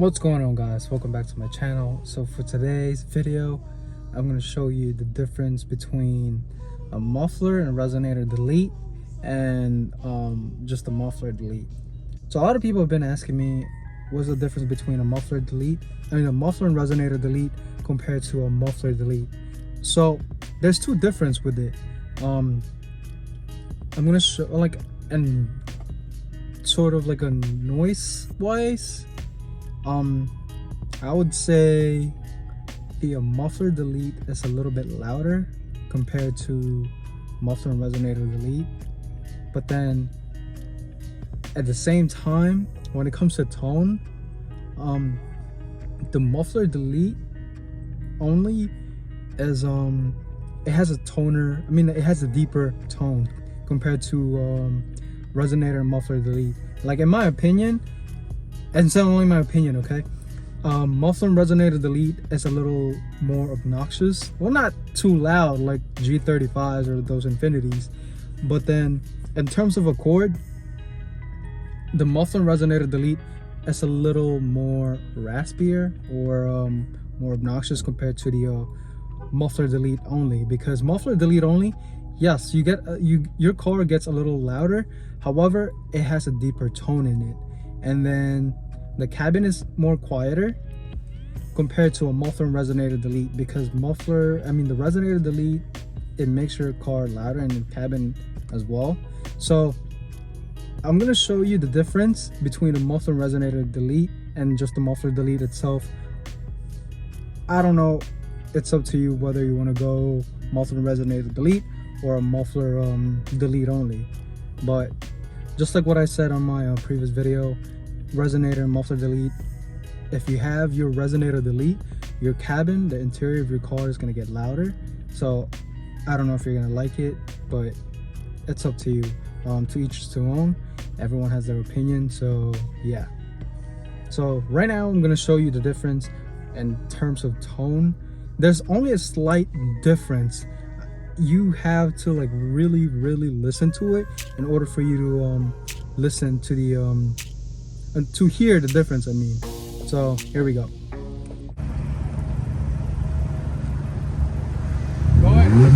What's going on, guys? Welcome back to my channel. So for today's video, I'm going to show you the difference between a muffler and a resonator delete and just a muffler delete. So a lot of people have been asking me what's the difference between a muffler and resonator delete compared to a muffler delete. So there's two differences with it. I'm going to show like and sort of like a noise wise. I would say the muffler delete is a little bit louder compared to muffler and resonator delete, but then at the same time, when it comes to tone, the muffler delete only is it has a toner. I mean, it has a deeper tone compared to resonator and muffler delete. Like, in my opinion, and it's only my opinion, okay? Muffler and resonator delete is a little more obnoxious. Well, not too loud like G35s or those Infinities, but then in terms of a chord, the muffler and resonator delete is a little more raspier or more obnoxious compared to the muffler delete only. Because muffler delete only, yes, you get your car gets a little louder. However, it has a deeper tone in it, and then the cabin is more quieter compared to a muffler and resonator delete, because the resonator delete, it makes your car louder and the cabin as well. So I'm going to show you the difference between the muffler and resonator delete and just the muffler delete itself. I don't know, it's up to you whether you want to go muffler and resonator delete or a muffler delete only. But just like what I said on my previous video, resonator and muffler delete, if you have your resonator delete, your cabin, the interior of your car is going to get louder. So I don't know if you're going to like it, but it's up to you. To each his own. Everyone has their opinion, so yeah. So right now I'm going to show you the difference in terms of tone. There's only a slight difference. You have to like really listen to it in order for you to listen to the to hear the difference, I mean. So here we go. Go ahead.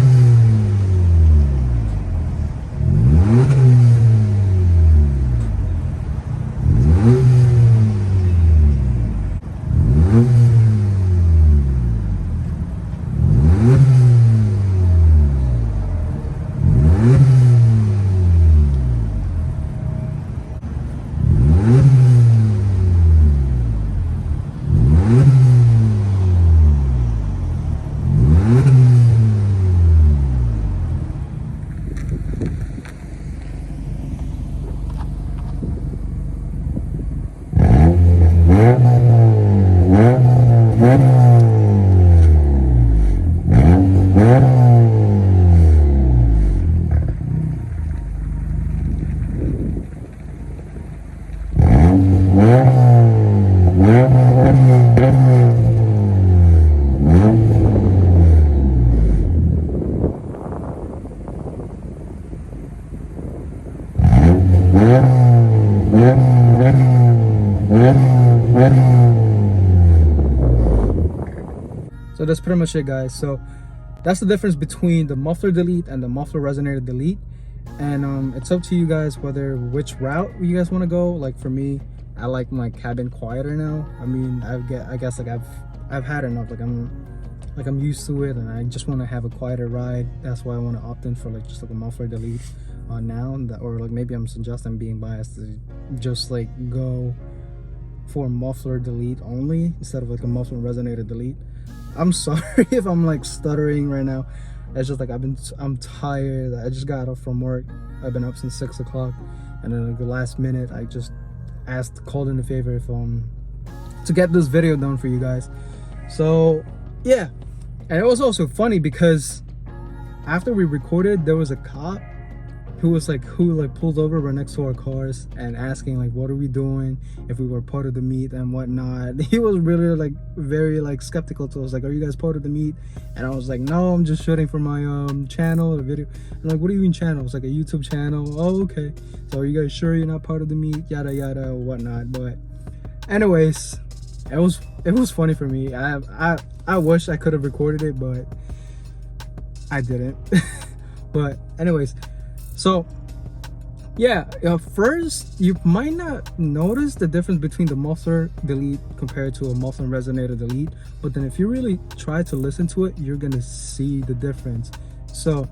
So that's pretty much it, guys. So that's the difference between the muffler delete and the muffler resonator delete, and it's up to you guys which route you guys want to go. Like for me, I like my cabin quieter now. I mean, I guess like I've had enough. Like I'm used to it, and I just want to have a quieter ride. That's why I want to opt in for like just like a muffler delete now, or like maybe I'm suggesting, being biased, to just like go for muffler delete only instead of like a muffler resonator delete. I'm sorry if I'm like stuttering right now. It's just like I'm tired. I just got up from work. I've been up since 6 o'clock, and then like the last minute I just called in a favor if to get this video done for you guys. So yeah, and it was also funny because after we recorded, there was a cop who pulled over right next to our cars and asking like, what are we doing, if we were part of the meet and whatnot. He was really like very like skeptical to us, like, are you guys part of the meet? And I was like, no, I'm just shooting for my channel, the video. I'm like, what do you mean channel? It's like a YouTube channel. Oh, okay. So are you guys sure you're not part of the meet? Yada yada whatnot. But anyways, it was funny for me. I wish I could have recorded it, but I didn't. But anyways, so yeah, first you might not notice the difference between the muffler delete compared to a muffler and resonator delete, but then if you really try to listen to it, you're gonna see the difference. So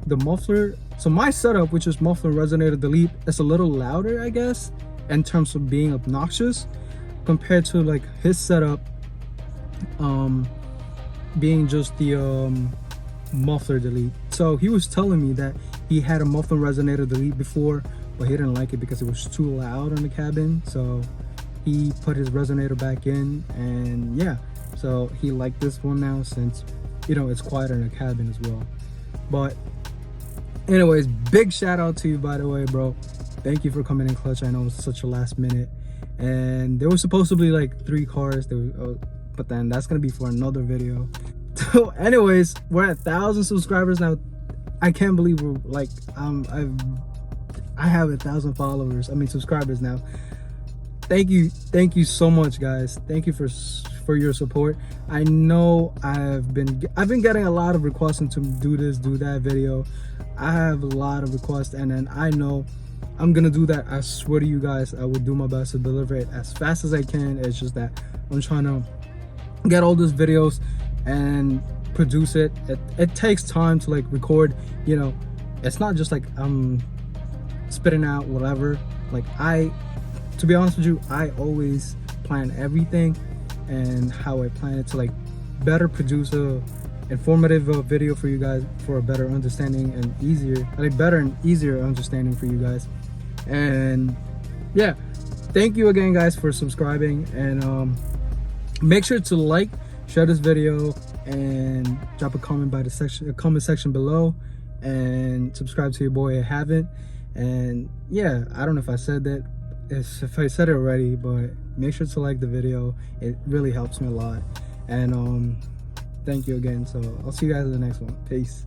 the muffler, so my setup, which is muffler and resonator delete, is a little louder, I guess, in terms of being obnoxious, compared to like his setup being just the muffler delete. So he was telling me that he had a muffler resonator delete before, but he didn't like it because it was too loud on the cabin, so he put his resonator back in, and yeah, so he liked this one now since, you know, it's quieter in the cabin as well. But anyways, big shout out to you, by the way, bro. Thank you for coming in clutch. I know it was such a last minute, and there was supposed to be like 3 cars but then that's gonna be for another video. So anyways, we're at 1,000 subscribers now. I can't believe we're like I have 1,000 followers, I mean subscribers now. Thank you so much, guys. Thank you for your support. I know I've been getting a lot of requests to do this, do that video. I have a lot of requests, and then I know I'm gonna do that. I swear to you guys, I will do my best to deliver it as fast as I can. It's just that I'm trying to get all these videos and produce it. It takes time to like record, you know. It's not just like I'm spitting out whatever. Like, to be honest with you, I always plan everything and how I plan it to like better produce a informative video for you guys, for a better understanding and better and easier understanding for you guys. And yeah, thank you again, guys, for subscribing, and make sure to like, share this video, and drop a comment by the comment section below, and subscribe to your boy if you haven't. And yeah, I don't know if I said that, if I said it already, but make sure to like the video. It really helps me a lot. And thank you again. So I'll see you guys in the next one. Peace.